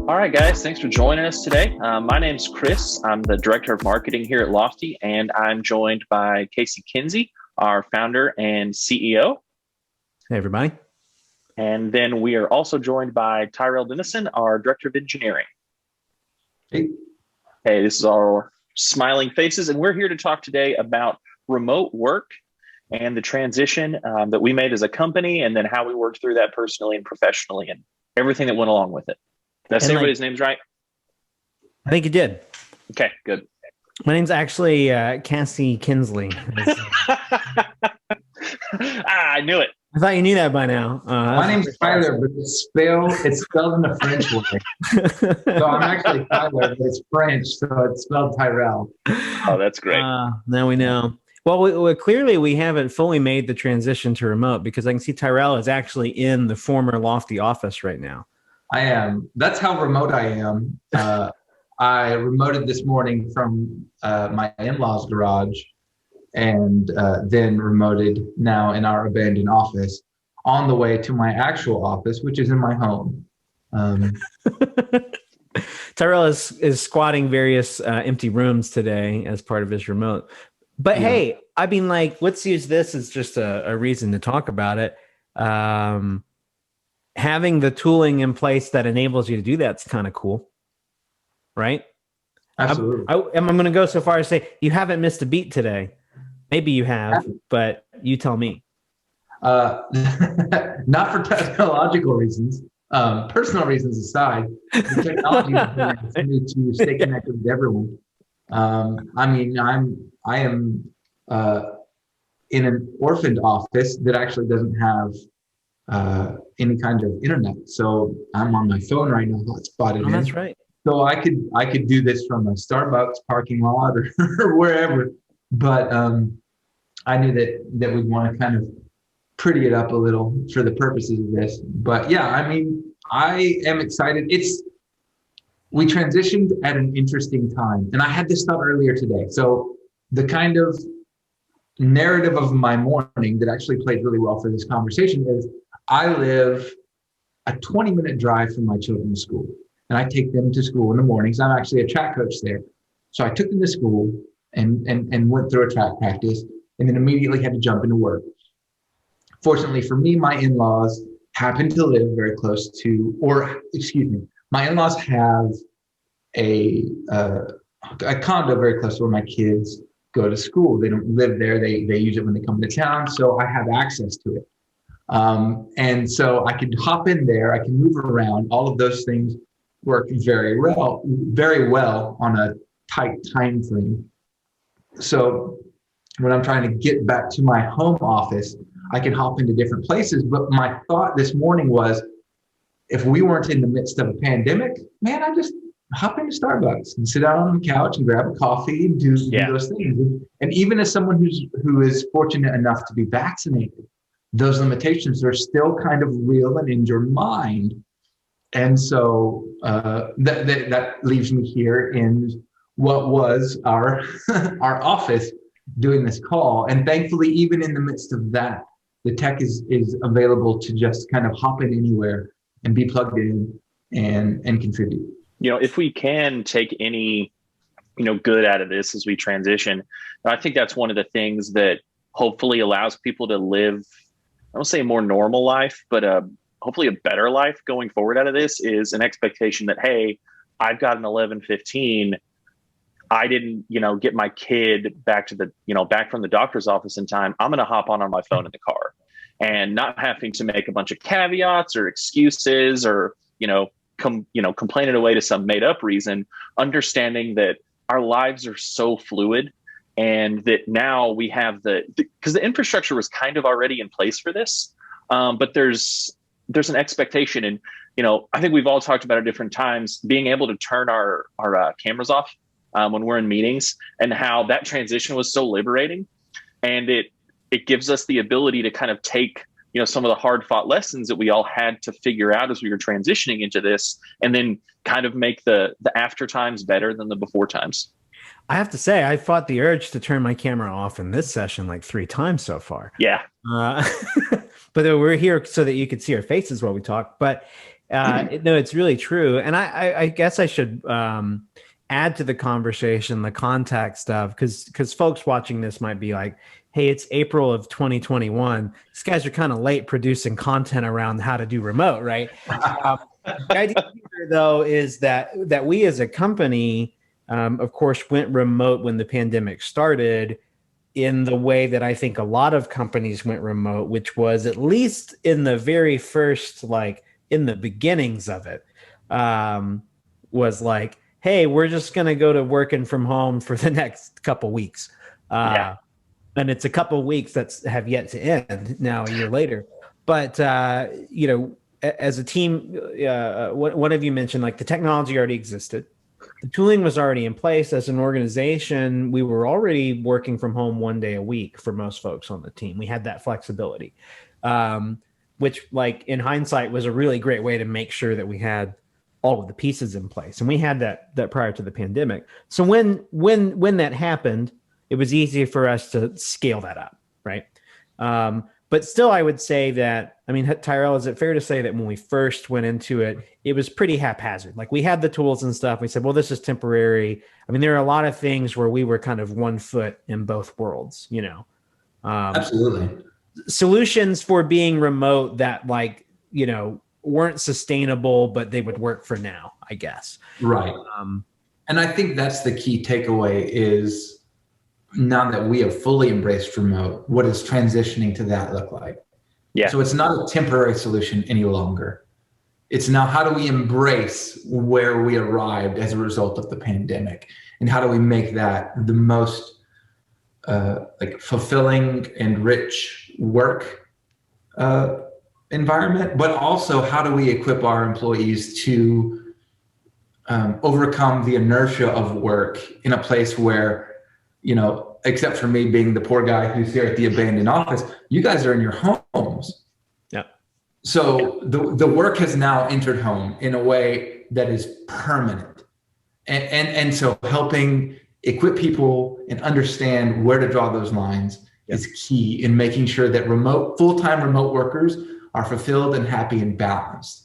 All right, guys, thanks for joining us today. My name's Chris. I'm the Director of Marketing here at Lofty, and I'm joined by Casey Kinsey, our founder and CEO. Hey, everybody. And then we are also joined by Tyrel Dennison, our Director of Engineering. Hey. Hey, this is our smiling faces, and we're here to talk today about remote work and the transition that we made as a company, and then how we worked through that personally and professionally and everything that went along with it. Did I say everybody's names right? I think you did. Okay, good. My name's actually Cassie Kinsley. I knew it. I thought you knew that by now. My name's Tyler, but it's spelled in a French way. So I'm actually Tyler, but it's French, so it's spelled Tyrel. Oh, that's great. Now we know. Well, clearly we haven't fully made the transition to remote, because I can see Tyrell is actually in the former Lofty office right now. I am. That's how remote I am. I remoted this morning from my in-laws' garage, and then remoted now in our abandoned office on the way to my actual office, which is in my home. Tyrell is squatting various empty rooms today as part of his remote. But yeah. Hey, I mean, let's use this as just a reason to talk about it. Having the tooling in place that enables you to do that's kind of cool, right? Absolutely. I'm going to go so far as to say you haven't missed a beat today. Maybe you have, but you tell me. Not for technological reasons. Personal reasons aside, the technology is for me to stay connected with everyone. I am in an orphaned office that actually doesn't have any kind of internet, so I'm on my phone right now, hotspotted in. That's right. So I could do this from a Starbucks parking lot or wherever, but I knew that we'd want to kind of pretty it up a little for the purposes of this. But yeah, I mean, I am excited. We transitioned at an interesting time, and I had this thought earlier today. So the kind of narrative of my morning that actually played really well for this conversation is I live a 20-minute drive from my children's school, and I take them to school in the mornings. I'm actually a track coach there. So I took them to school and went through a track practice, and then immediately had to jump into work. Fortunately for me, my in-laws happen to live very close to, my in-laws have a condo very close to where my kids go to school. They don't live there. They use it when they come to town. So I have access to it. And so I could hop in there. I can move around. All of those things work very well on a tight time frame. So when I'm trying to get back to my home office, I can hop into different places. But my thought this morning was, if we weren't in the midst of a pandemic, man, I just hop into Starbucks and sit down on the couch and grab a coffee and do those things. And even as someone who is fortunate enough to be vaccinated, those limitations are still kind of real and in your mind. And so that leaves me here in what was our our office doing this call. And thankfully, even in the midst of that, the tech is available to just kind of hop in anywhere and be plugged in and contribute. You know, if we can take any, good out of this as we transition, I think that's one of the things that hopefully allows people to live, I don't say a more normal life, but hopefully a better life going forward out of this is an expectation that, hey, I've got an 11:15. I didn't, get my kid back from the doctor's office in time. I'm going to hop on my phone in the car, and not having to make a bunch of caveats or excuses or, complain it away to some made up reason, understanding that our lives are so fluid, and that now we have because the infrastructure was kind of already in place for this. But there's an expectation, and, I think we've all talked about at different times, being able to turn our cameras off when we're in meetings, and how that transition was so liberating. And it gives us the ability to kind of take, some of the hard fought lessons that we all had to figure out as we were transitioning into this, and then kind of make the after times better than the before times. I have to say, I fought the urge to turn my camera off in this session like 3 times so far. Yeah. But we're here so that you could see our faces while we talk. But No, it's really true. And I guess I should add to the conversation the context of, because folks watching this might be like, hey, it's April of 2021. These guys are kind of late producing content around how to do remote, right? The idea here, though, is that we as a company, of course, went remote when the pandemic started in the way that I think a lot of companies went remote, which was at least in the very first, like in the beginnings of it, was like, hey, we're just going to go to working from home for the next couple weeks. And it's a couple weeks that have yet to end now a year later. But, as a team, one of you mentioned like the technology already existed. The tooling was already in place. As an organization, we were already working from home 1 day a week for most folks on the team. We had that flexibility, which like in hindsight was a really great way to make sure that we had all of the pieces in place. And we had that prior to the pandemic. So when that happened, it was easy for us to scale that up, right? But still, I would say that, I mean, Tyrel, is it fair to say that when we first went into it, it was pretty haphazard? Like we had the tools and stuff. We said, well, this is temporary. I mean, there are a lot of things where we were kind of 1 foot in both worlds, Absolutely. Solutions for being remote that weren't sustainable, but they would work for now, I guess. Right. And I think that's the key takeaway is, now that we have fully embraced remote, what does transitioning to that look like? Yeah. So it's not a temporary solution any longer. It's now, how do we embrace where we arrived as a result of the pandemic? And how do we make that the most fulfilling and rich work environment? But also, how do we equip our employees to overcome the inertia of work in a place where, except for me being the poor guy who's here at the abandoned office, you guys are in your homes. Yeah. So the work has now entered home in a way that is permanent. And so helping equip people and understand where to draw those lines is key in making sure that full-time remote workers are fulfilled and happy and balanced.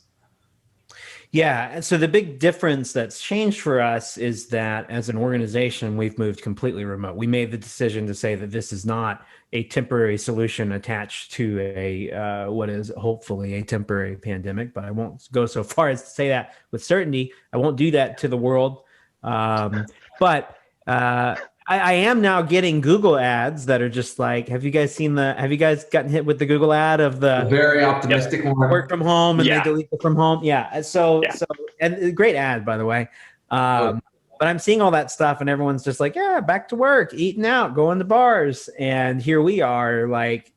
Yeah. And so the big difference that's changed for us is that as an organization, we've moved completely remote. We made the decision to say that this is not a temporary solution attached to what is hopefully a temporary pandemic, but I won't go so far as to say that with certainty. I won't do that to the world. But I am now getting Google ads that are just like, have you guys gotten hit with the Google ad of the very optimistic one, work from home, and they delete it from home? Yeah. So and great ad, by the way. But I'm seeing all that stuff and everyone's just like, yeah, back to work, eating out, going to bars. And here we are like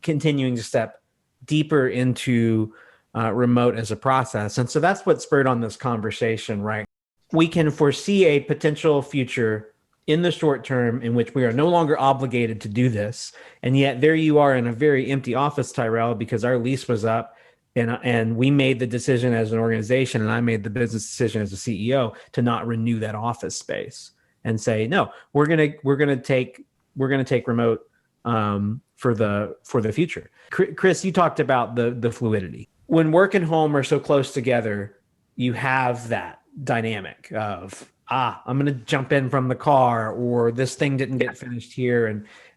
continuing to step deeper into remote as a process. And so that's what spurred on this conversation, right? We can foresee a potential future in the short term in which we are no longer obligated to do this. And yet there you are in a very empty office, Tyrel, because our lease was up and we made the decision as an organization, and I made the business decision as a CEO to not renew that office space and say, no, we're going to take remote for the future. Chris, you talked about the fluidity. When work and home are so close together, you have that dynamic of, I'm going to jump in from the car, or this thing didn't get finished here.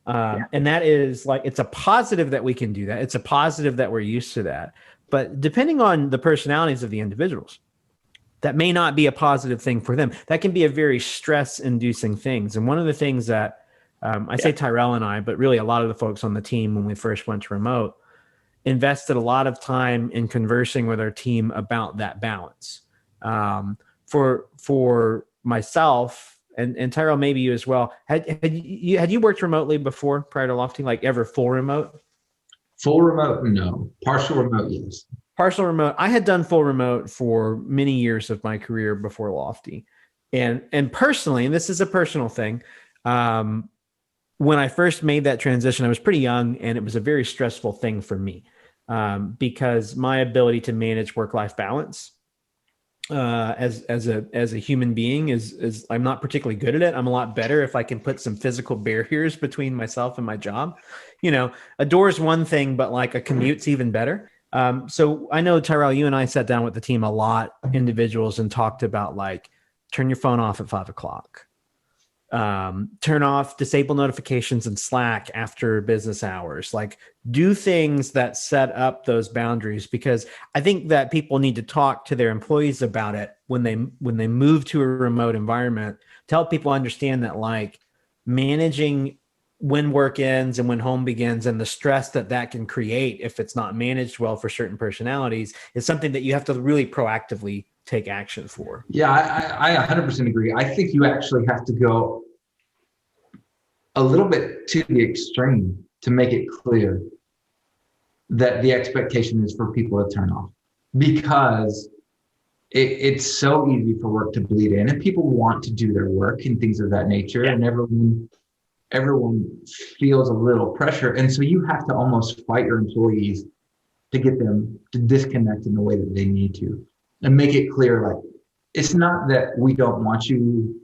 And that is like, it's a positive that we can do that. It's a positive that we're used to that. But depending on the personalities of the individuals, that may not be a positive thing for them. That can be a very stress-inducing thing. And one of the things that I say Tyrel and I, but really a lot of the folks on the team when we first went to remote, invested a lot of time in conversing with our team about that balance. For myself and Tyrel, maybe you as well. Had you worked remotely before prior to Lofty, like ever full remote? Full remote, no. Partial remote, yes. Partial remote. I had done full remote for many years of my career before Lofty, and personally, and this is a personal thing. When I first made that transition, I was pretty young, and it was a very stressful thing for me because my ability to manage work-life balance as a human being is I'm not particularly good at it. I'm a lot better if I can put some physical barriers between myself and my job. A door is one thing, but like a commute's even better. So I know, Tyrel, you and I sat down with the team a lot, individuals, and talked about like, turn your phone off at 5 o'clock. Turn off disable notifications in Slack after business hours. Like, do things that set up those boundaries, because I think that people need to talk to their employees about it when they move to a remote environment, to help people understand that like managing when work ends and when home begins, and the stress that that can create if it's not managed well for certain personalities, is something that you have to really proactively take action for. Yeah, I 100% agree. I think you actually have to go a little bit to the extreme to make it clear that the expectation is for people to turn off, because it's so easy for work to bleed in, and people want to do their work and things of that nature, and everyone feels a little pressure, and so you have to almost fight your employees to get them to disconnect in the way that they need to, and make it clear, like, it's not that we don't want you.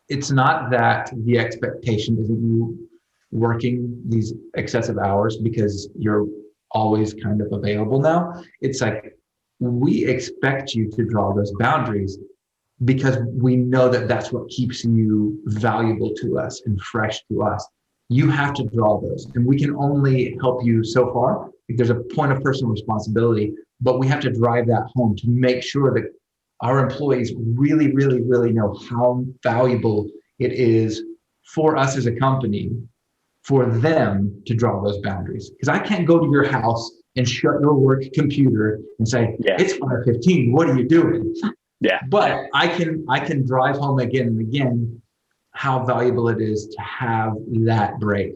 It's not that the expectation isn't you working these excessive hours because you're always kind of available now. It's like, we expect you to draw those boundaries because we know that that's what keeps you valuable to us and fresh to us. You have to draw those, and we can only help you so far. There's a point of personal responsibility, but we have to drive that home to make sure that our employees really, really, really know how valuable it is for us as a company, for them to draw those boundaries. Because I can't go to your house and shut your work computer and say, it's 5:15, what are you doing? Yeah. But I can drive home again and again how valuable it is to have that break.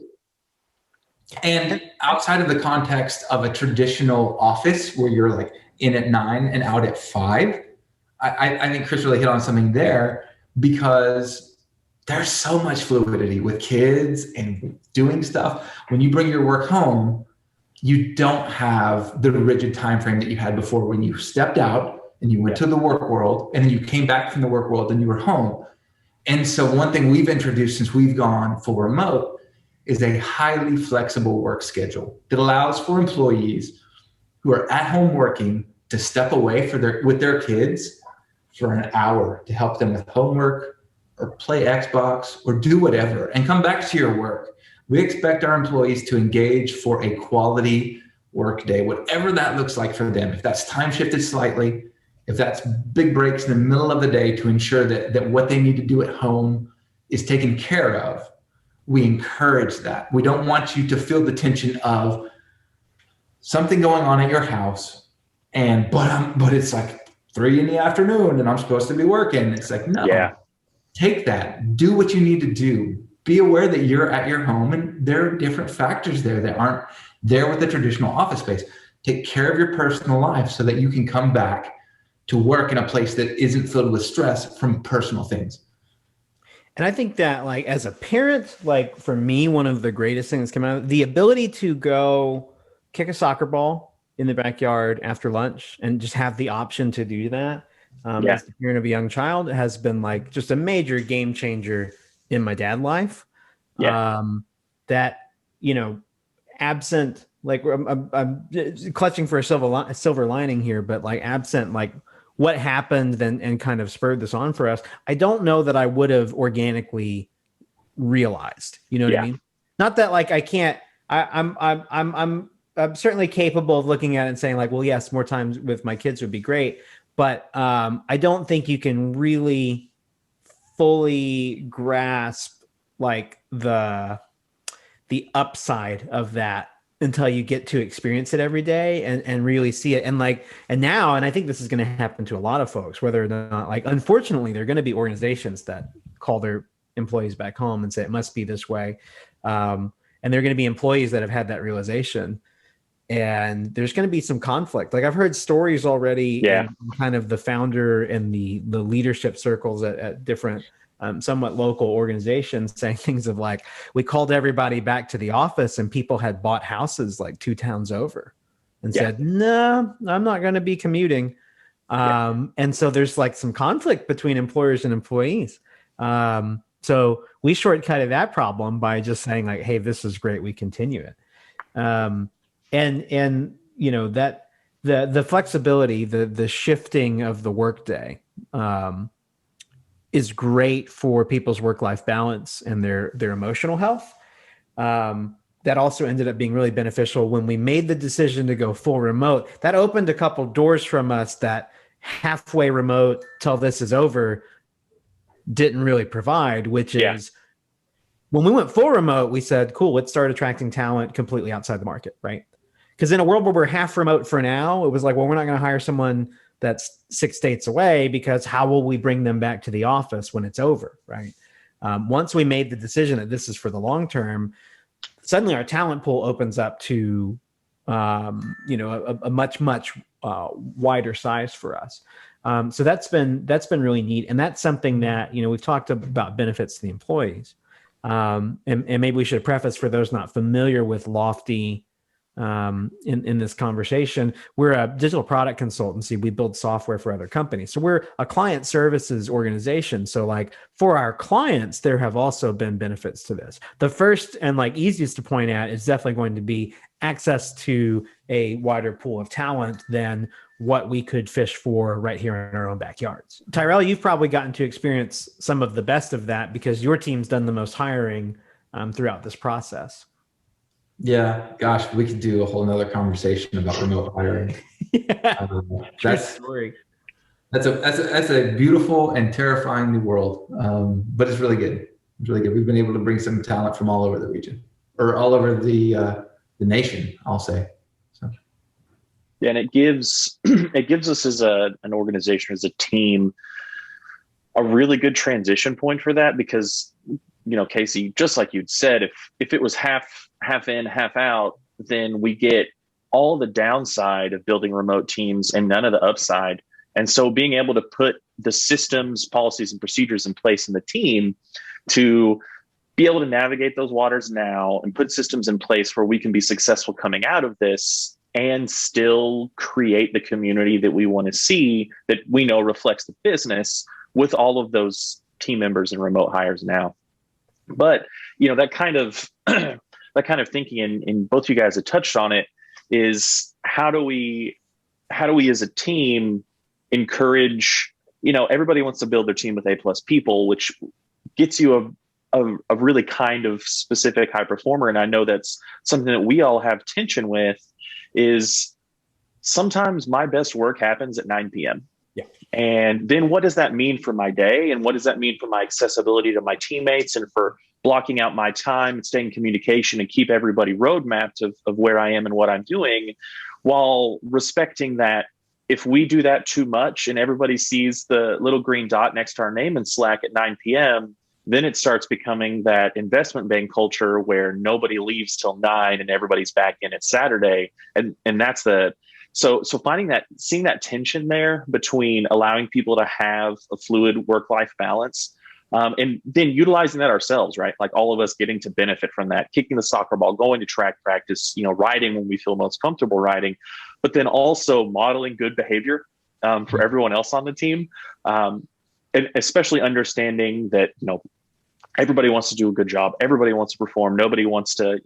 And outside of the context of a traditional office where you're like in at 9 and out at 5, I think Chris really hit on something there, because there's so much fluidity with kids and doing stuff. When you bring your work home, you don't have the rigid time frame that you had before, when you stepped out and you went to the work world, and then you came back from the work world and you were home. And so one thing we've introduced since we've gone full remote is a highly flexible work schedule that allows for employees who are at home working to step away with their kids for an hour to help them with homework or play Xbox or do whatever, and come back to your work. We expect our employees to engage for a quality work day, whatever that looks like for them. If that's time shifted slightly, if that's big breaks in the middle of the day to ensure that what they need to do at home is taken care of, we encourage that. We don't want you to feel the tension of something going on at your house, but it's like 3 p.m. and I'm supposed to be working. It's like, no, take that, do what you need to do. Be aware that you're at your home and there are different factors there that aren't there with the traditional office space. Take care of your personal life so that you can come back to work in a place that isn't filled with stress from personal things. And I think that, like, as a parent, like for me, one of the greatest things coming out, the ability to go kick a soccer ball in the backyard after lunch and just have the option to do that. As the parent of a young child, has been like just a major game changer in my dad life. That, absent, like I'm clutching for a silver lining here, but like absent, like what happened and kind of spurred this on for us, I don't know that I would have organically realized, what I mean? Not that like I can't, I'm certainly capable of looking at it and saying like, well, yes, more times with my kids would be great. But I don't think you can really fully grasp like the upside of that until you get to experience it every day and really see it. And I think this is going to happen to a lot of folks, whether or not, like, unfortunately, there are going to be organizations that call their employees back home and say it must be this way. And there are going to be employees that have had that realization. And there's going to be some conflict. Like I've heard stories already in kind of the founder and the leadership circles at different somewhat local organizations saying things of like, we called everybody back to the office and people had bought houses like 2 towns over and said, no, I'm not going to be commuting. And so there's like some conflict between employers and employees. So we shortcutted that problem by just saying like, hey, this is great. We continue it. And that the flexibility, the shifting of the workday is great for people's work-life balance and their emotional health. That also ended up being really beneficial when we made the decision to go full remote. That opened a couple doors from us that halfway remote till this is over didn't really provide, which is when we went full remote, we said, cool, let's start attracting talent completely outside the market, right? Because in a world where we're half remote for now, it was like, well, we're not going to hire someone that's 6 states away, because how will we bring them back to the office when it's over, right? Once we made the decision that this is for the long term, suddenly our talent pool opens up to, a much wider size for us. So that's been really neat, and that's something that we've talked about benefits to the employees, and maybe we should preface for those not familiar with Lofty. In this conversation, we're a digital product consultancy. We build software for other companies. So we're a client services organization. So like for our clients, there have also been benefits to this. The first and easiest to point at is definitely going to be access to a wider pool of talent than what we could fish for right here in our own backyards. Tyrel, you've probably gotten to experience some of the best of that because your team's done the most hiring throughout this process. Yeah, gosh, we could do a whole nother conversation about remote hiring. That's a beautiful and terrifying new world, but it's really good. It's really good. We've been able to bring some talent from all over the region, or all over the nation, I'll say. So. Yeah, and it gives us as an organization, as a team, a really good transition point for that, because Casey, just like you'd said, if it was half in, half out, then we get all the downside of building remote teams and none of the upside. And so being able to put the systems, policies, and procedures in place in the team to be able to navigate those waters now and put systems in place where we can be successful coming out of this and still create the community that we want to see, that we know reflects the business, with all of those team members and remote hires now. But that kind of thinking, and both you guys have touched on it, is how do we as a team encourage, everybody wants to build their team with A+ people, which gets you a really kind of specific high performer. And I know that's something that we all have tension with, is sometimes my best work happens at 9 p.m. Yeah. And then what does that mean for my day? And what does that mean for my accessibility to my teammates, and for blocking out my time and staying in communication and keep everybody roadmapped of where I am and what I'm doing, while respecting that if we do that too much and everybody sees the little green dot next to our name in Slack at 9 p.m., then it starts becoming that investment bank culture where nobody leaves till 9 and everybody's back in at Saturday. And that's so seeing that tension there between allowing people to have a fluid work-life balance, and then utilizing that ourselves, right? Like all of us getting to benefit from that, kicking the soccer ball, going to track practice, riding when we feel most comfortable riding, but then also modeling good behavior for everyone else on the team. And especially understanding that, everybody wants to do a good job. Everybody wants to perform. Nobody wants to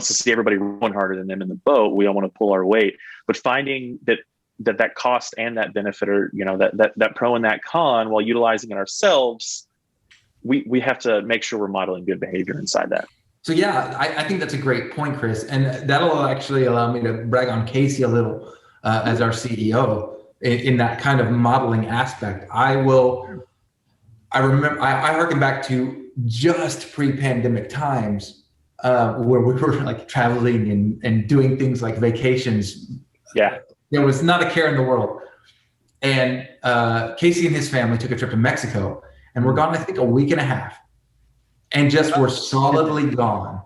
see everybody run harder than them in the boat. We all want to pull our weight, but finding that cost and that benefit are, that pro and that con, while utilizing it ourselves, we have to make sure we're modeling good behavior inside that. So yeah, I think that's a great point, Chris. And that'll actually allow me to brag on Casey a little as our CEO in that kind of modeling aspect. I remember, I harken back to just pre-pandemic times where we were like traveling and doing things like vacations. Yeah. There was not a care in the world. And Casey and his family took a trip to Mexico, and we're gone, I think, a week and a half, and just were solidly gone.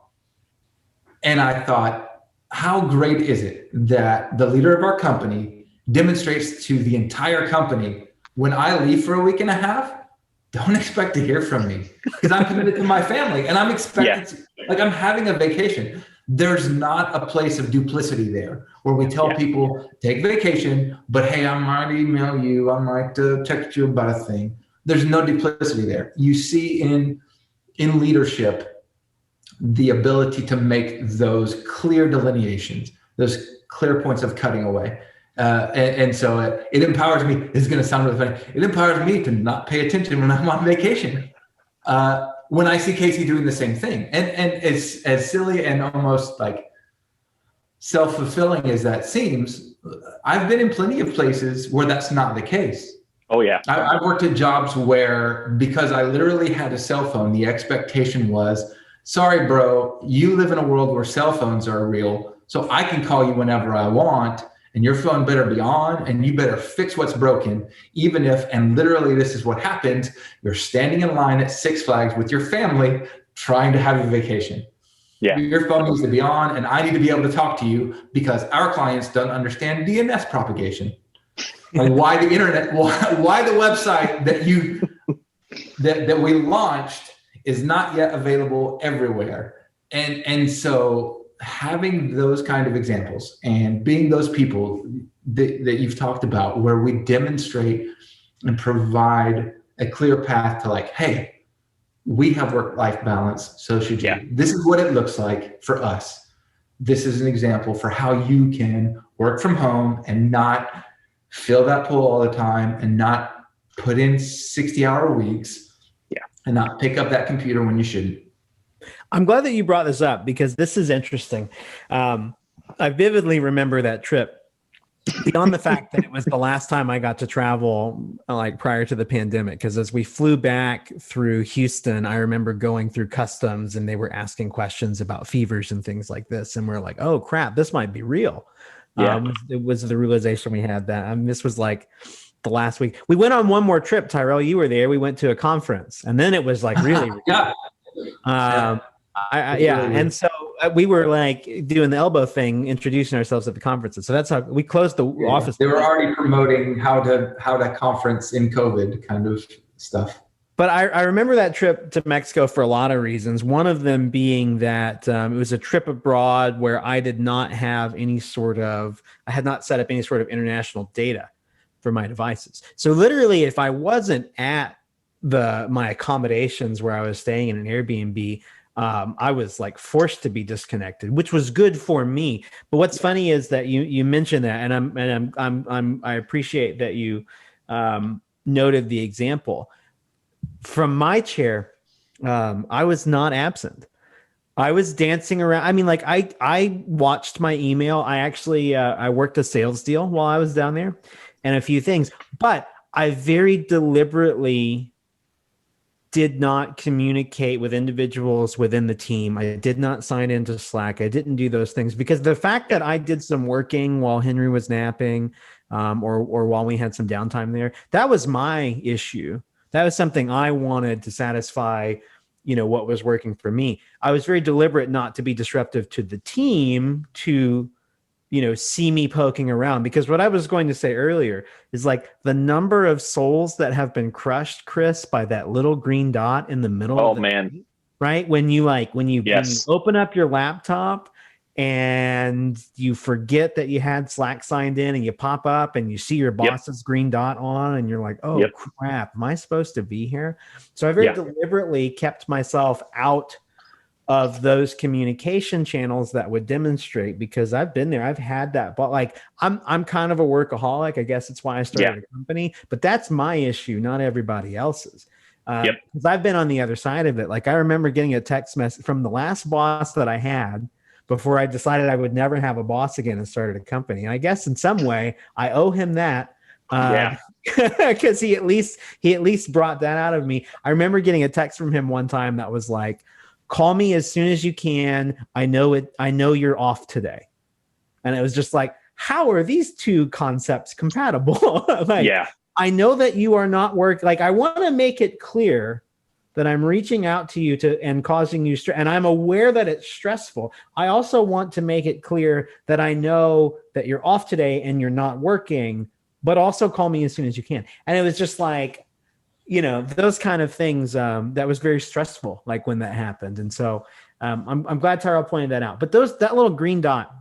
And I thought, how great is it that the leader of our company demonstrates to the entire company, when I leave for a week and a half, don't expect to hear from me, because I'm committed to my family and I'm expected to, like, I'm having a vacation. There's not a place of duplicity there where we tell people take vacation, but hey, I might email you, I might text you about a thing. There's no duplicity there. You see in leadership the ability to make those clear delineations those clear points of cutting away. And so it empowers me. This is going to sound really funny. It empowers me to not pay attention when I'm on vacation. When I see Casey doing the same thing, and as silly and almost like self-fulfilling as that seems, I've been in plenty of places where that's not the case. Oh yeah. I've worked at jobs where, because I literally had a cell phone, the expectation was, sorry, bro, you live in a world where cell phones are real, so I can call you whenever I want, and your phone better be on, and you better fix what's broken, even if, and literally this is what happened, you're standing in line at Six Flags with your family trying to have a vacation. Yeah. Your phone needs to be on, and I need to be able to talk to you because our clients don't understand DNS propagation. Like why the internet, why the website that we launched is not yet available everywhere. And so having those kind of examples and being those people that you've talked about, where we demonstrate and provide a clear path to like, hey, we have work-life balance, so should you. Yeah. This is what it looks like for us. This is an example for how you can work from home and not fill that pool all the time and not put in 60-hour weeks. Yeah. And not pick up that computer when you shouldn't. I'm glad that you brought this up because this is interesting. I vividly remember that trip, beyond the fact that it was the last time I got to travel like prior to the pandemic. Because as we flew back through Houston, I remember going through customs and they were asking questions about fevers and things like this. And we're like, oh crap, this might be real. Yeah. It was the realization we had that this was like the last week. We went on one more trip, Tyrel, you were there. We went to a conference and then it was like really, yeah. And so we were like doing the elbow thing, introducing ourselves at the conferences. So that's how we closed the office. They were already promoting how to conference in COVID kind of stuff. But I remember that trip to Mexico for a lot of reasons. One of them being that it was a trip abroad where I did not have I had not set up any sort of international data for my devices. So literally, if I wasn't at my accommodations where I was staying in an Airbnb, I was like forced to be disconnected, which was good for me. But what's funny is that you mentioned that, and I appreciate that you noted the example. From my chair, I was not absent. I was dancing around. I mean, like I watched my email. I actually I worked a sales deal while I was down there, and a few things. But I very deliberately did not communicate with individuals within the team. I did not sign into Slack. I didn't do those things because the fact that I did some working while Henry was napping, or while we had some downtime there, that was my issue. That was something I wanted to satisfy, what was working for me. I was very deliberate not to be disruptive to the team to, see me poking around, because what I was going to say earlier is like the number of souls that have been crushed, Chris, by that little green dot in the middle. Oh, man. Right. When you open up your laptop and you forget that you had Slack signed in and you pop up and you see your boss's green dot on and you're like, oh crap, am I supposed to be here? So I very deliberately kept myself out of those communication channels that would demonstrate, because I've been there. I've had that, but like, I'm kind of a workaholic. I guess it's why I started a company, but that's my issue, not everybody else's. Because I've been on the other side of it. Like I remember getting a text message from the last boss that I had before I decided I would never have a boss again and started a company. And I guess in some way I owe him that. Because he at least brought that out of me. I remember getting a text from him one time that was like, call me as soon as you can. I know you're off today. And it was just like, how are these two concepts compatible? I know that you are not like, I want to make it clear that I'm reaching out to you and causing you stress. And I'm aware that it's stressful. I also want to make it clear that I know that you're off today and you're not working, but also call me as soon as you can. And it was just like, those kind of things, that was very stressful, like when that happened. And so I'm glad Tyrel pointed that out. But that little green dot,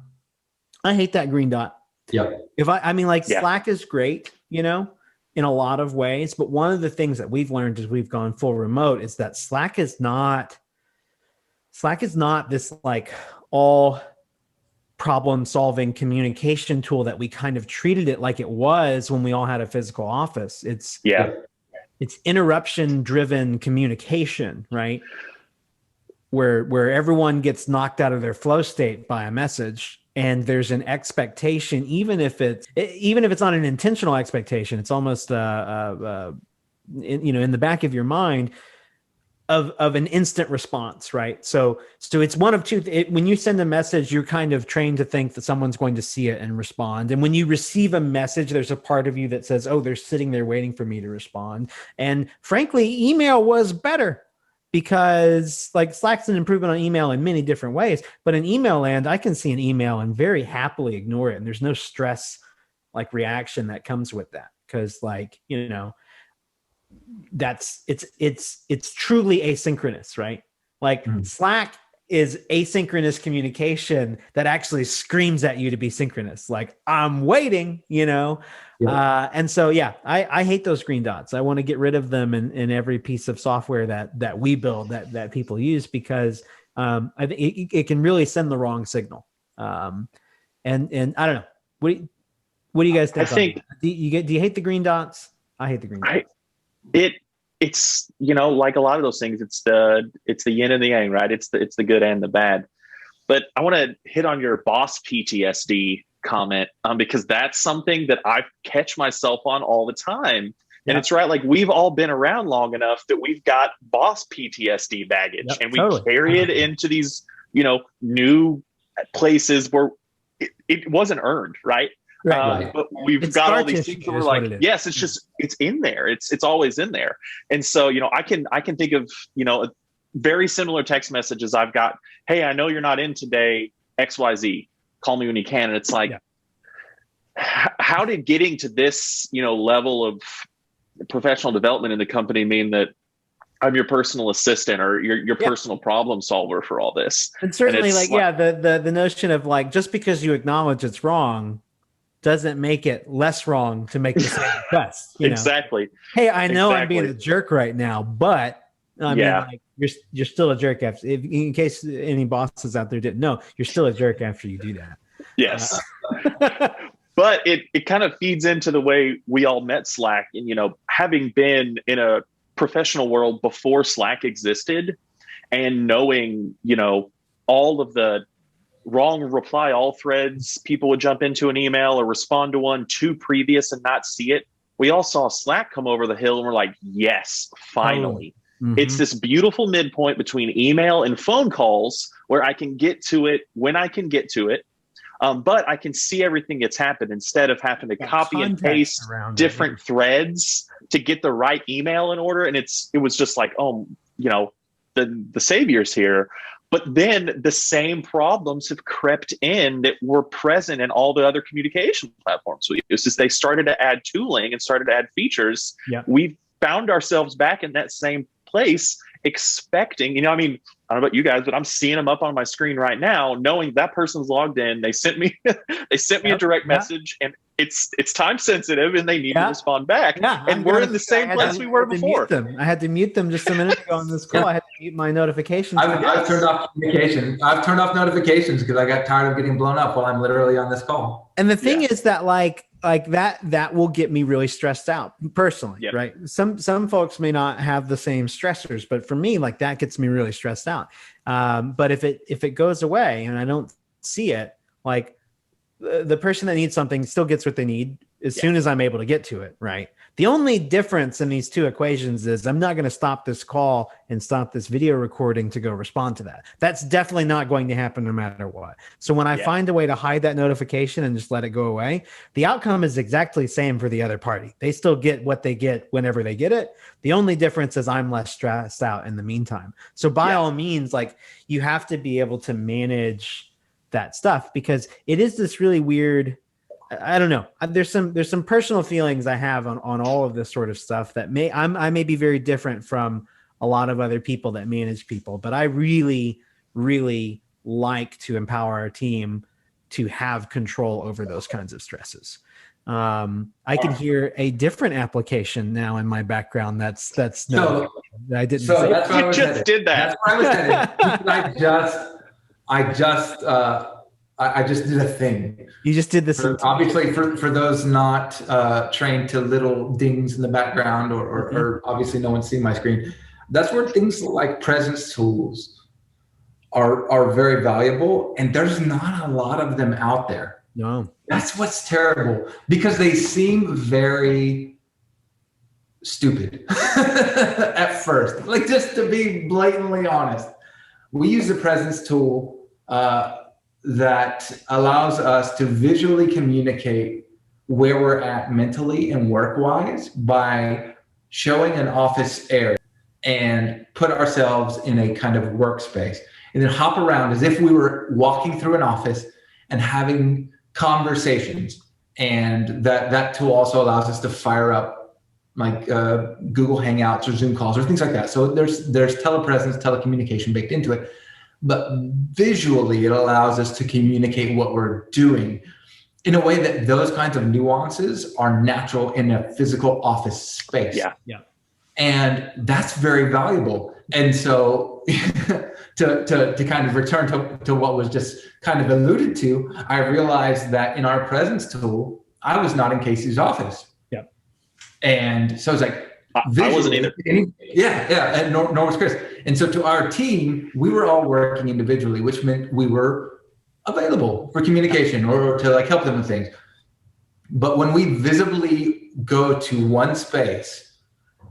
I hate that green dot. Yeah. Slack is great, in a lot of ways. But one of the things that we've learned as we've gone full remote is that Slack is not this like all problem solving communication tool that we kind of treated it like it was when we all had a physical office. It's interruption driven communication, right? Where everyone gets knocked out of their flow state by a message, and there's an expectation, even if it's not an intentional expectation, it's almost in the back of your mind of an instant response, right? So it's one of two. When you send a message, you're kind of trained to think that someone's going to see it and respond. And when you receive a message, there's a part of you that says, "Oh, they're sitting there waiting for me to respond." And frankly, email was better, because like Slack's an improvement on email in many different ways. But in email land, I can see an email and very happily ignore it, and there's no stress like reaction that comes with that, because it's truly asynchronous, right? Like Slack is asynchronous communication that actually screams at you to be synchronous. Like, I'm waiting, and so, I hate those green dots. I want to get rid of them in every piece of software that we build, that people use, because I think it can really send the wrong signal. And I don't know. What do you guys think? I think, do you hate the green dots? I hate the green dots. It's like a lot of those things, it's the yin and the yang, right? It's the good and the bad. But I want to hit on your boss PTSD comment, because that's something that I catch myself on all the time. And it's right, like, we've all been around long enough that we've got boss PTSD baggage, and we carry it into these new places where it wasn't earned, right? Right. But we've got all these things that we're like, yes, it's in there. It's always in there. And so, I can think of, very similar text messages I've got. Hey, I know you're not in today, XYZ, call me when you can. And it's like, how did getting to this, level of professional development in the company mean that I'm your personal assistant or your personal problem solver for all this? And certainly the notion of like, just because you acknowledge it's wrong doesn't make it less wrong to make the same request. Exactly. Hey, I know I'm being a jerk right now, but I mean, like, you're still a jerk after. In case any bosses out there didn't know, you're still a jerk after you do that. Yes. But it kind of feeds into the way we all met Slack, and having been in a professional world before Slack existed, and knowing all of the wrong reply all threads people would jump into an email or respond to one too previous and not see it. We all saw Slack come over the hill, and we're like, yes, finally. It's this beautiful midpoint between email and phone calls where I can get to it when I can get to it. But I can see everything that's happened instead of having to copy and paste different threads to get the right email in order. And it was just like, the savior's here. But then the same problems have crept in that were present in all the other communication platforms we use. As they started to add tooling and started to add features, we found ourselves back in that same place, expecting, I mean, I don't know about you guys, but I'm seeing them up on my screen right now, knowing that person's logged in. They sent me a direct message, and it's time sensitive, and they need to respond back. And we're in the same place we were before. I had to mute them just a minute ago on this call. I had to mute my notifications. I've turned off communication. I've turned off notifications because I got tired of getting blown up while I'm literally on this call. And the thing is that like that will get me really stressed out personally, right? Some folks may not have the same stressors, but for me, like, that gets me really stressed out. But if it goes away and I don't see it, like, the person that needs something still gets what they need as soon as I'm able to get to it, right? The only difference in these two equations is I'm not going to stop this call and stop this video recording to go respond to that. That's definitely not going to happen no matter what. So when I find a way to hide that notification and just let it go away, the outcome is exactly the same for the other party. They still get what they get whenever they get it. The only difference is I'm less stressed out in the meantime. So by all means, like, you have to be able to manage that stuff, because it is this really weird, I don't know. There's some personal feelings I have on all of this sort of stuff that I may be very different from a lot of other people that manage people, but I really, really like to empower our team to have control over those kinds of stresses. I can hear a different application now in my background. That's no, I didn't. So that's you just did that. That's where I was headed. I just did a thing. You just did this. Obviously, for those not trained to little dings in the background, or obviously no one's seeing my screen, that's where things like presence tools are very valuable, and there's not a lot of them out there. No. That's what's terrible, because they seem very stupid at first. Like, just to be blatantly honest, we use a presence tool that allows us to visually communicate where we're at mentally and work-wise by showing an office area and put ourselves in a kind of workspace, and then hop around as if we were walking through an office and having conversations. And that tool also allows us to fire up like Google Hangouts or Zoom calls or things like that. So there's telepresence, telecommunication baked into it, but visually it allows us to communicate what we're doing in a way that those kinds of nuances are natural in a physical office space. Yeah. And that's very valuable. And so to kind of return to what was just kind of alluded to, I realized that in our presence tool, I was not in Casey's office. Yeah. And so it's like, I wasn't either. Yeah. And nor was Chris. And so to our team, we were all working individually, which meant we were available for communication or to like help them with things. But when we visibly go to one space,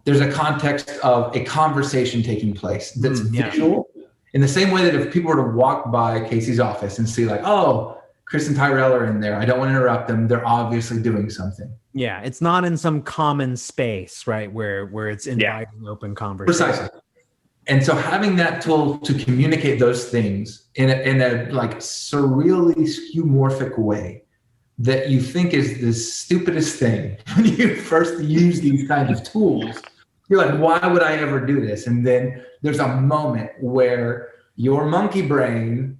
there's a context of a conversation taking place that's visual, in the same way that if people were to walk by Casey's office and see like, oh, Chris and Tyrel are in there, I don't want to interrupt them, they're obviously doing something. Yeah, it's not in some common space, right, where it's inviting open conversation. Precisely. And so having that tool to communicate those things in a like surreally skeuomorphic way that you think is the stupidest thing when you first use these kinds of tools, you're like, why would I ever do this? And then there's a moment where your monkey brain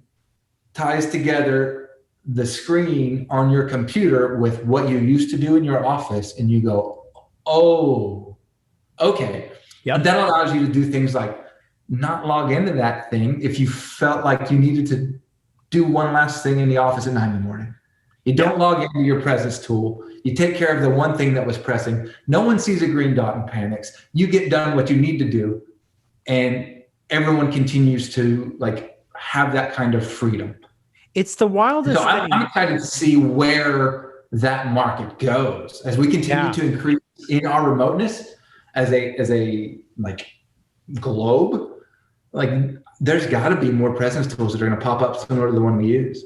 ties together the screen on your computer with what you used to do in your office, and you go, oh, okay. Yep. And that allows you to do things like not log into that thing if you felt like you needed to do one last thing in the office at 9 in the morning. You don't log into your presence tool. You take care of the one thing that was pressing. No one sees a green dot and panics. You get done what you need to do, and everyone continues to like have that kind of freedom. It's the wildest thing. I'm excited to see where that market goes as we continue to increase in our remoteness as a like globe. Like, there's got to be more presence tools that are going to pop up similar to the one we use.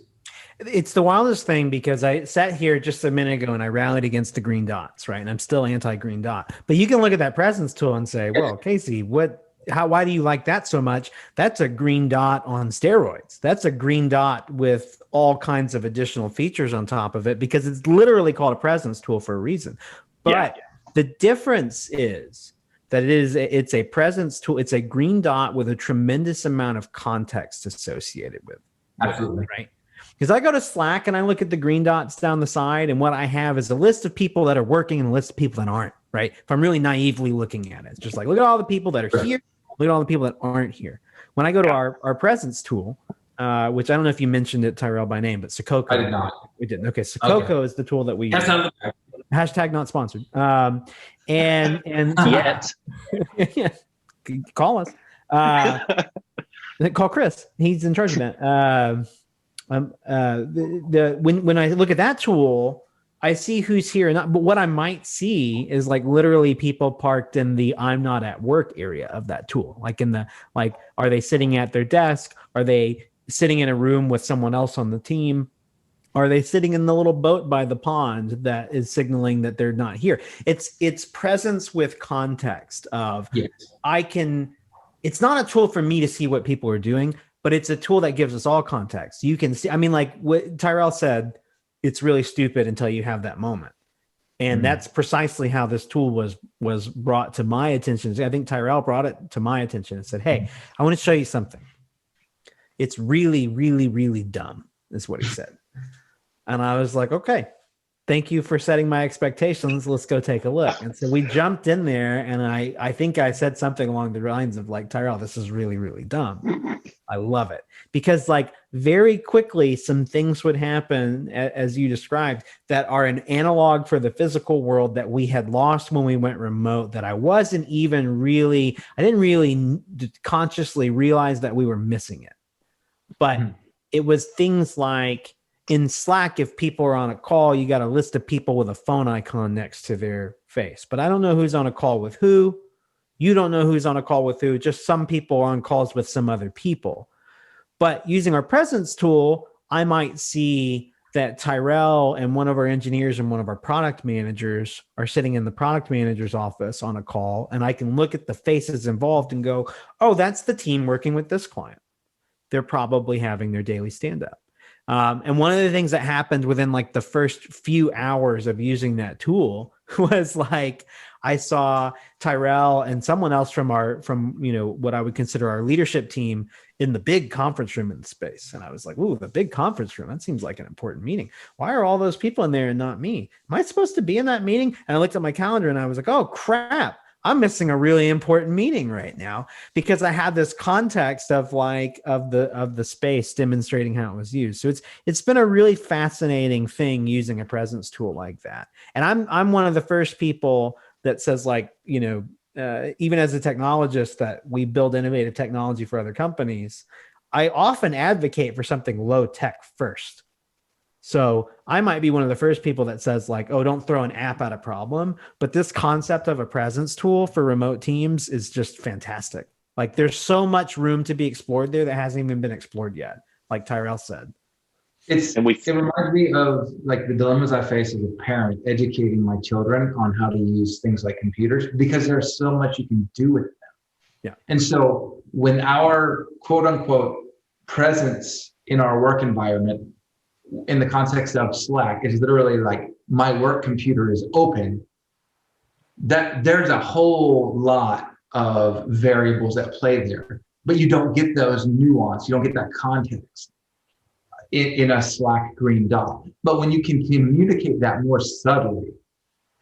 It's the wildest thing, because I sat here just a minute ago and I rallied against the green dots, right? And I'm still anti-green dot. But you can look at that presence tool and say, well, Casey, why do you like that so much? That's a green dot on steroids. That's a green dot with all kinds of additional features on top of it, because it's literally called a presence tool for a reason. But the difference is that it's a presence tool. It's a green dot with a tremendous amount of context associated with it. Absolutely. Right? Because I go to Slack and I look at the green dots down the side, and what I have is a list of people that are working and a list of people that aren't, right? If I'm really naively looking at it, it's just like, look at all the people that are here, look at all the people that aren't here. When I go to our presence tool, which I don't know if you mentioned it, Tyrel, by name, but Sakoko. I did not. We didn't. Okay, Sakoko is the tool that we use. Hashtag not sponsored. And yet. Yeah, call us. Call Chris. He's in charge of that. When I look at that tool, I see who's here, but what I might see is like literally people parked in the I'm not at work area of that tool. Are they sitting at their desk? Are they sitting in a room with someone else on the team? Are they sitting in the little boat by the pond that is signaling that they're not here? It's presence with context of it's not a tool for me to see what people are doing, but it's a tool that gives us all context. You can see, I mean, like what Tyrel said, it's really stupid until you have that moment. And that's precisely how this tool was brought to my attention. I think Tyrel brought it to my attention and said, hey, I want to show you something. It's really, really, really dumb, is what he said. And I was like, okay. thank you for setting my expectations. Let's go take a look. And so we jumped in there, and I think I said something along the lines of like, Tyrel, this is really, really dumb. I love it. Because like very quickly, some things would happen, as you described, that are an analog for the physical world that we had lost when we went remote, that I didn't really consciously realize that we were missing it. But it was things like, in Slack, if people are on a call, you got a list of people with a phone icon next to their face. But I don't know who's on a call with who. You don't know who's on a call with who. Just some people are on calls with some other people. But using our presence tool, I might see that Tyrel and one of our engineers and one of our product managers are sitting in the product manager's office on a call. And I can look at the faces involved and go, oh, that's the team working with this client. They're probably having their daily stand-up. And one of the things that happened within like the first few hours of using that tool was like, I saw Tyrel and someone else from what I would consider our leadership team in the big conference room in the space. And I was like, ooh, the big conference room. That seems like an important meeting. Why are all those people in there and not me? Am I supposed to be in that meeting? And I looked at my calendar and I was like, oh crap, I'm missing a really important meeting right now, because I had this context of the space demonstrating how it was used. So it's been a really fascinating thing using a presence tool like that. And I'm one of the first people that says, like, even as a technologist, that we build innovative technology for other companies. I often advocate for something low tech first. So I might be one of the first people that says like, oh, don't throw an app at a problem. But this concept of a presence tool for remote teams is just fantastic. Like there's so much room to be explored there that hasn't even been explored yet, like Tyrel said. It reminds me of like the dilemmas I face as a parent, educating my children on how to use things like computers, because there's so much you can do with them. Yeah. And so when our quote unquote presence in our work environment, in the context of Slack, is literally like my work computer is open, that there's a whole lot of variables at play there, but you don't get those nuance, you don't get that context in a Slack green dot. But when you can communicate that more subtly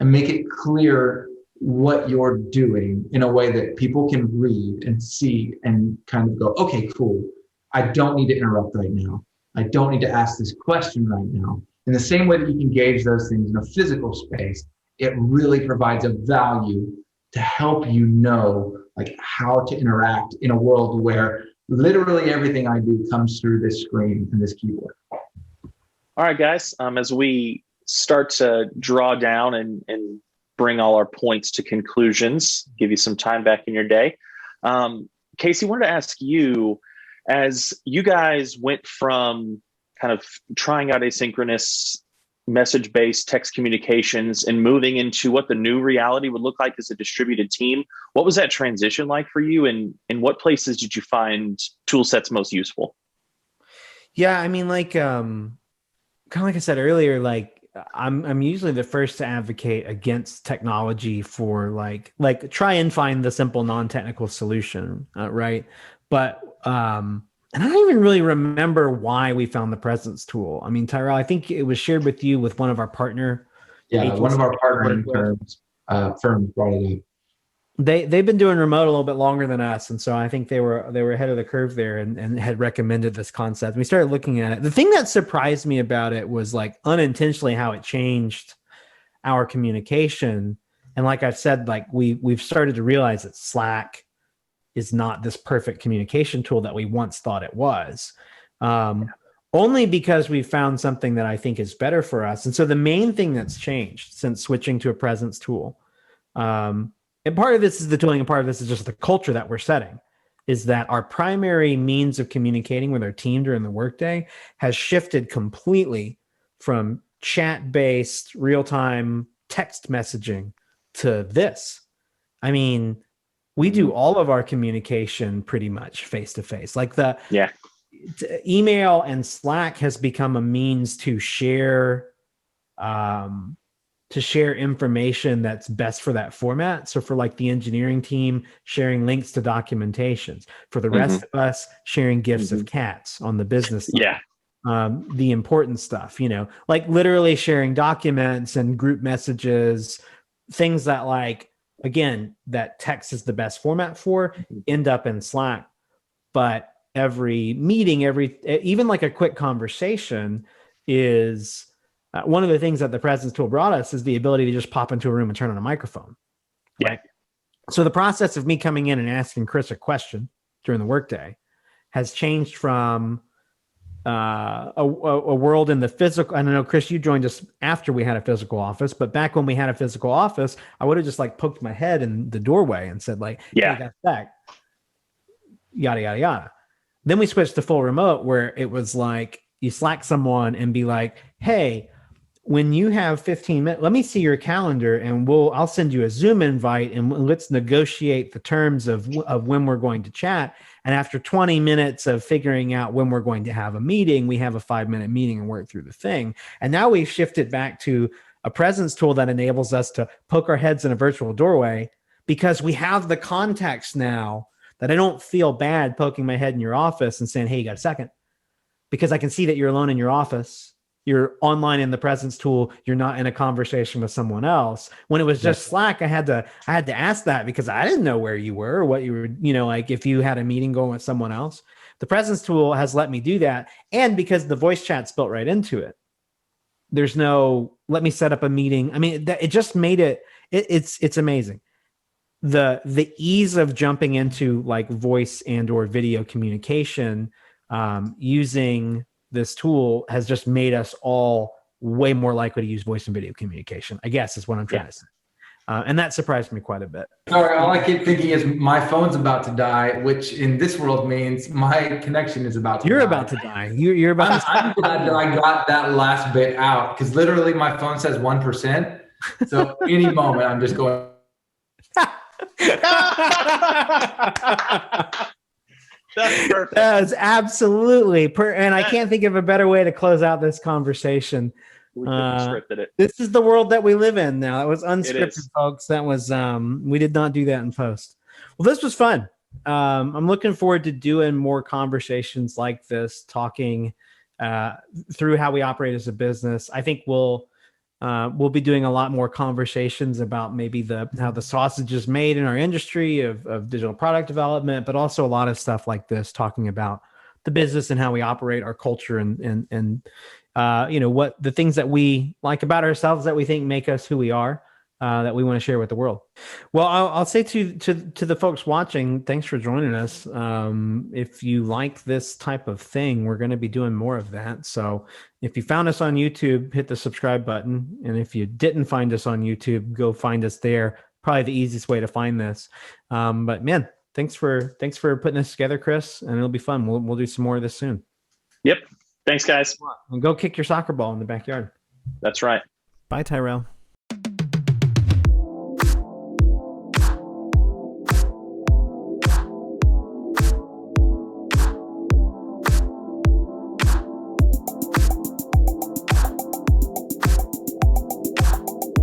and make it clear what you're doing in a way that people can read and see and kind of go, okay, cool, I don't need to interrupt right now. I don't need to ask this question right now. In the same way that you can gauge those things in a physical space, it really provides a value to help you know like how to interact in a world where literally everything I do comes through this screen and this keyboard. All right, guys, as we start to draw down and bring all our points to conclusions, give you some time back in your day. Casey, wanted to ask you, as you guys went from kind of trying out asynchronous message-based text communications and moving into what the new reality would look like as a distributed team, what was that transition like for you, and in what places did you find tool sets most useful? Yeah, I mean, like kind of like I said earlier, like I'm usually the first to advocate against technology for like try and find the simple non-technical solution, right? But and I don't even really remember why we found the presence tool. I mean, Tyrel, I think it was shared with you with one of our partner. Yeah, one of our partner firms brought it up. They've been doing remote a little bit longer than us, and so I think they were ahead of the curve there and had recommended this concept. We started looking at it. The thing that surprised me about it was like unintentionally how it changed our communication. And like I've said, like we've started to realize that Slack is not this perfect communication tool that we once thought it was. Only because we found something that I think is better for us. And so the main thing that's changed since switching to a presence tool, and part of this is the tooling and part of this is just the culture that we're setting, is that our primary means of communicating with our team during the workday has shifted completely from chat-based real-time text messaging to this. I mean, we do all of our communication pretty much face-to-face. Like email and Slack has become a means to share information that's best for that format. So for like the engineering team, sharing links to documentations. For the rest of us, sharing gifs of cats on the business side. Yeah. the important stuff, like literally sharing documents and group messages, things that like, again, that text is the best format for, end up in Slack. But every meeting, even like a quick conversation is one of the things that the Presence tool brought us is the ability to just pop into a room and turn on a microphone. Right. Yeah. So the process of me coming in and asking Chris a question during the workday has changed from a world in the physical. I don't know, Chris, you joined us after we had a physical office, but back when we had a physical office, I would have just like poked my head in the doorway and said like, hey, that's back. Yada, yada, yada. Then we switched to full remote where it was like you Slack someone and be like, hey, when you have 15 minutes, let me see your calendar and I'll send you a Zoom invite and let's negotiate the terms of when we're going to chat. And after 20 minutes of figuring out when we're going to have a meeting, we have a 5-minute meeting and work through the thing. And now we've shifted back to a Presence tool that enables us to poke our heads in a virtual doorway because we have the context now that I don't feel bad poking my head in your office and saying, hey, you got a second? Because I can see that you're alone in your office. You're online in the Presence tool. You're not in a conversation with someone else. When it was just Slack, I had to ask that because I didn't know where you were or what you were, like if you had a meeting going with someone else. The Presence tool has let me do that. And because the voice chat's built right into it, there's no, let me set up a meeting. I mean, it just made it's amazing. The ease of jumping into like voice and or video communication using this tool has just made us all way more likely to use voice and video communication, I guess is what I'm trying to say. And that surprised me quite a bit. Sorry, all I keep thinking is my phone's about to die, which in this world means my connection is about to die. You're about to die. You're about to I'm glad that I got that last bit out because literally my phone says 1%. So any moment I'm just going. That's perfect. That's absolutely and I can't think of a better way to close out this conversation. We scripted it. This is the world that we live in now. It was unscripted, folks. That was we did not do that in post. Well, this was fun. I'm looking forward to doing more conversations like this, talking through how we operate as a business. I think we'll be doing a lot more conversations about maybe how the sausage is made in our industry of digital product development, but also a lot of stuff like this, talking about the business and how we operate, our culture, and what the things that we like about ourselves that we think make us who we are, that we want to share with the world. Well, I'll say to the folks watching, thanks for joining us. If you like this type of thing, we're going to be doing more of that. So if you found us on YouTube, hit the subscribe button. And if you didn't find us on YouTube, go find us there. Probably the easiest way to find this. But man, thanks for putting this together, Chris. And it'll be fun. We'll do some more of this soon. Yep. Thanks, guys. And go kick your soccer ball in the backyard. That's right. Bye, Tyrel.